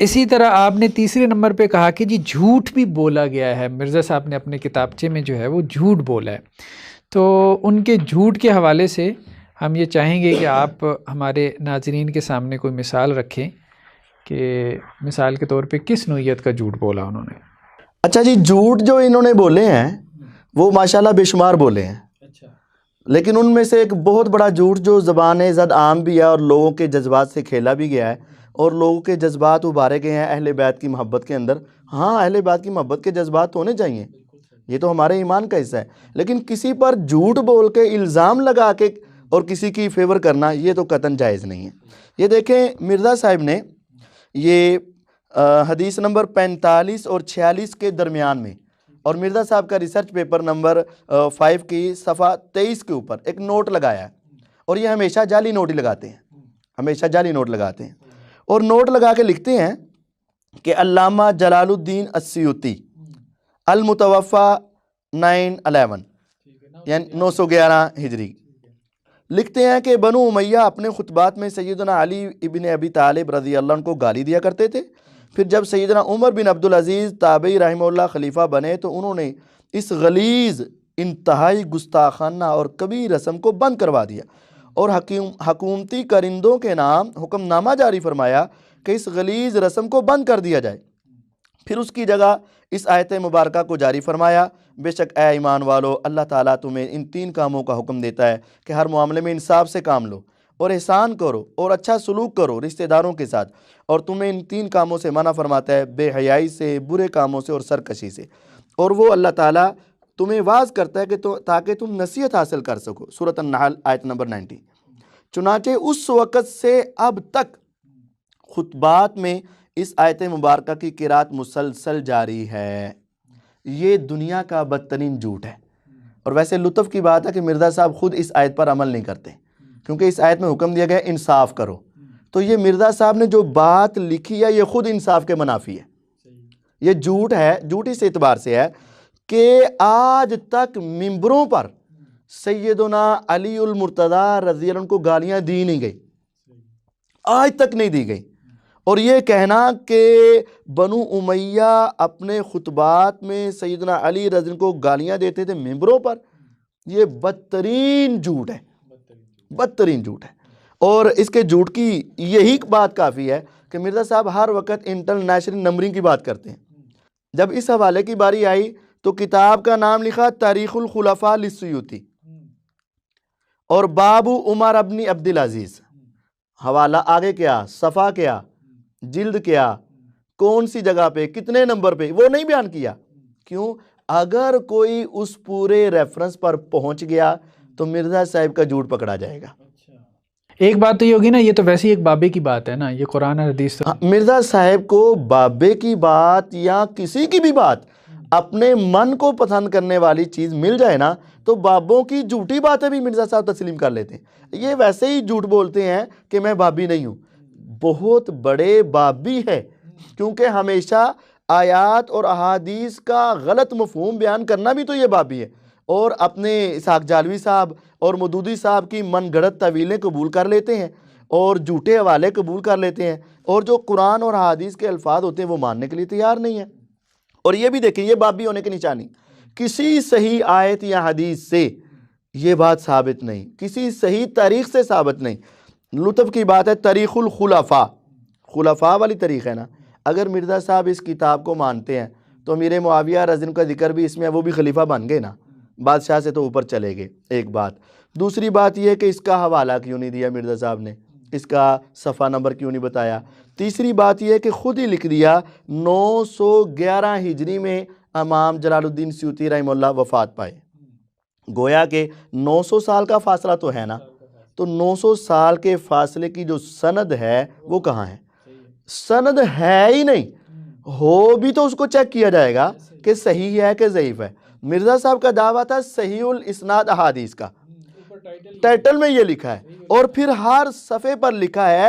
اسی طرح آپ نے تیسرے نمبر پہ کہا کہ جی جھوٹ بھی بولا گیا ہے، مرزا صاحب نے اپنے کتابچے میں جو ہے وہ جھوٹ بولا ہے، تو ان کے جھوٹ کے حوالے سے ہم یہ چاہیں گے کہ آپ ہمارے ناظرین کے سامنے کوئی مثال رکھیں کہ مثال کے طور پہ کس نوعیت کا جھوٹ بولا انہوں نے۔ اچھا جی، جھوٹ جو انہوں نے بولے ہیں وہ ماشاءاللہ بے شمار بولے ہیں، لیکن ان میں سے ایک بہت بڑا جھوٹ جو زبان زد عام بھی ہے اور لوگوں کے جذبات سے کھیلا بھی گیا ہے اور لوگوں کے جذبات ابھارے گئے ہیں اہل بیت کی محبت کے اندر۔ ہاں، اہل بیت کی محبت کے جذبات ہونے چاہیے، یہ تو ہمارے ایمان کا حصہ ہے، لیکن کسی پر جھوٹ بول کے الزام لگا کے اور کسی کی فیور کرنا یہ تو قطعاً جائز نہیں ہے۔ یہ دیکھیں مرزا صاحب نے یہ حدیث نمبر 45 اور 46 کے درمیان میں، اور مرزا صاحب کا ریسرچ پیپر نمبر 5 کی صفحہ 23 کے اوپر ایک نوٹ لگایا ہے، اور یہ ہمیشہ جعلی نوٹ ہی لگاتے ہیں، ہمیشہ جعلی نوٹ لگاتے ہیں، اور نوٹ لگا کے لکھتے ہیں کہ علامہ جلال الدین السیوطی المتوفی 911 یعنی 911 ہجری لکھتے ہیں کہ بنو امیہ اپنے خطبات میں سیدنا علی ابن ابی طالب رضی اللہ عنہ کو گالی دیا کرتے تھے، پھر جب سیدنا عمر بن عبدالعزیز تابعی رحمہ اللہ خلیفہ بنے تو انہوں نے اس غلیظ انتہائی گستاخانہ اور کبیر رسم کو بند کروا دیا اور حکومتی کرندوں کے نام حکم نامہ جاری فرمایا کہ اس غلیظ رسم کو بند کر دیا جائے۔ پھر اس کی جگہ اس آیت مبارکہ کو جاری فرمایا، بے شک اے ایمان والو، اللہ تعالیٰ تمہیں ان 3 کاموں کا حکم دیتا ہے کہ ہر معاملے میں انصاف سے کام لو اور احسان کرو اور اچھا سلوک کرو رشتہ داروں کے ساتھ، اور تمہیں ان 3 کاموں سے منع فرماتا ہے، بے حیائی سے، برے کاموں سے اور سرکشی سے، اور وہ اللہ تعالیٰ تمہیں واعظ کرتا ہے کہ تاکہ تم نصیحت حاصل کر سکو۔ سورۃ النحل آیت نمبر 90۔ چنانچہ اس وقت سے اب تک خطبات میں اس آیت مبارکہ کی قرات مسلسل جاری ہے۔ یہ دنیا کا بدترین جھوٹ ہے، اور ویسے لطف کی بات ہے کہ مرزا صاحب خود اس آیت پر عمل نہیں کرتے، کیونکہ اس آیت میں حکم دیا گیا انصاف کرو، تو یہ مرزا صاحب نے جو بات لکھی ہے یہ خود انصاف کے منافی ہے۔ یہ جھوٹ ہے، جھوٹ اس اعتبار سے ہے کہ آج تک ممبروں پر سیدنا علی المرتضی رضی اللہ عنہ کو گالیاں دی نہیں گئی، آج تک نہیں دی گئی، اور یہ کہنا کہ بنو امیہ اپنے خطبات میں سیدنا علی رضی اللہ عنہ کو گالیاں دیتے تھے ممبروں پر، یہ بدترین جھوٹ ہے، بدترین جھوٹ ہے۔ اور اس کے جھوٹ کی یہی بات کافی ہے کہ مرزا صاحب ہر وقت انٹرنیشنل نمبرنگ کی بات کرتے ہیں۔ جب اس حوالے کی باری آئی تو کتاب کا نام لکھا تاریخ الخلفاء للسیوطی اور باب عمر ابن عبدالعزیز، حوالہ آگے کیا، صفحہ کیا، جلد کیا، کون سی جگہ پہ، کتنے نمبر پہ، وہ نہیں بیان کیا۔ کیوں؟ اگر کوئی اس پورے ریفرنس پر پہنچ گیا تو مرزا صاحب کا جھوٹ پکڑا جائے گا۔ ایک بات تو یہ ہوگی نا، یہ تو ویسے ہی ایک بابے کی بات ہے نا، یہ قرآن اور حدیث تو مرزا صاحب کو بابے کی بات یا کسی کی بھی بات اپنے من کو پسند کرنے والی چیز مل جائے نا تو بابوں کی جھوٹی باتیں بھی مرزا صاحب تسلیم کر لیتے ہیں۔ یہ ویسے ہی جھوٹ بولتے ہیں کہ میں بابی نہیں ہوں، بہت بڑے بابی ہے، کیونکہ ہمیشہ آیات اور احادیث کا غلط مفہوم بیان کرنا بھی تو یہ بابی ہے، اور اپنے اسحاق جالوی صاحب اور مودودی صاحب کی من گھڑت تعویلیں قبول کر لیتے ہیں اور جھوٹے حوالے قبول کر لیتے ہیں، اور جو قرآن اور حدیث کے الفاظ ہوتے ہیں وہ ماننے کے لیے تیار نہیں ہیں۔ اور یہ بھی دیکھیں، یہ بابی ہونے کی نشانی، کسی صحیح آیت یا حدیث سے یہ بات ثابت نہیں، کسی صحیح تاریخ سے ثابت نہیں۔ لطف کی بات ہے تاریخ الخلفاء، خلفاء والی تاریخ ہے نا، اگر مرزا صاحب اس کتاب کو مانتے ہیں تو امیر معاویہ رضی اللہ عنہ کا ذکر بھی اس میں ہے، وہ بھی خلیفہ بن گئے نا، بادشاہ سے تو اوپر چلے گئے۔ ایک بات، دوسری بات یہ ہے کہ اس کا حوالہ کیوں نہیں دیا مرزا صاحب نے، اس کا صفحہ نمبر کیوں نہیں بتایا۔ تیسری بات یہ ہے کہ خود ہی لکھ دیا 911 ہجری میں امام جلال الدین سیوطی رحمہ اللہ وفات پائے، گویا کہ 900 سال کا فاصلہ تو ہے نا، تو 900 سال کے فاصلے کی جو سند ہے وہ کہاں ہے؟ سند ہے ہی نہیں، ہو بھی تو اس کو چیک کیا جائے گا کہ صحیح ہے کہ ضعیف ہے۔ مرزا صاحب کا دعویٰ تھا صحیح الاسناد احادیث کا، ٹائٹل میں یہ لکھا ہے، اور پھر ہر صفحے پر لکھا ہے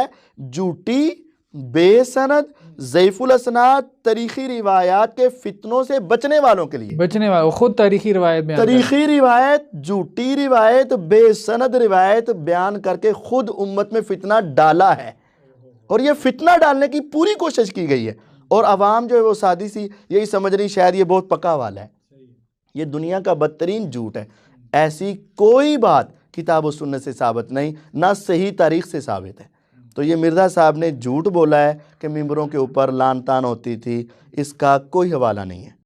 جھوٹی، بے سند، ضعیف الاسناد، تاریخی روایات کے فتنوں سے بچنے والوں کے لیے، بچنے والا خود تاریخی روایت بیان تاریخی روایت، جھوٹی روایت، بے سند روایت بیان کر کے خود امت میں فتنہ ڈالا ہے۔ اور یہ فتنہ ڈالنے کی پوری کوشش کی گئی ہے، اور عوام جو ہے وہ سادی سی یہی سمجھ رہی شاید یہ بہت پکا والا ہے۔ یہ دنیا کا بدترین جھوٹ ہے، ایسی کوئی بات کتاب و سنت سے ثابت نہیں، نہ صحیح تاریخ سے ثابت ہے۔ تو یہ مرزا صاحب نے جھوٹ بولا ہے کہ ممبروں کے اوپر لعن طعن ہوتی تھی، اس کا کوئی حوالہ نہیں ہے۔